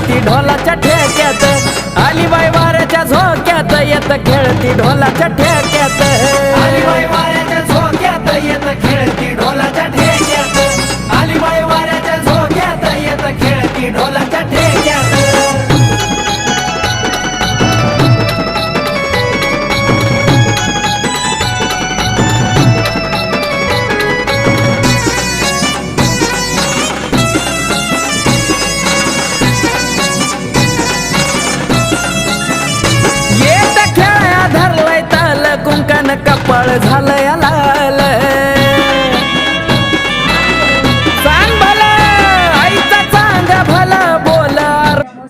खेळती ढोलाच्या ठेक्यात, आली बाई वाऱ्याच्या झोक्यात, येत खेळती ढोलाच्या ठेक्यात, आली बाई वाऱ्याच्या झोक्यात, येत खेळती ढोलाच्या ठेक्यात, आली बाई वाऱ्याच्या झोक्यात, येत खेळती ढोलाच्या ठेक्यात. येत खेळ्या धरलंय ताल, कुंकन कपाळ झालंय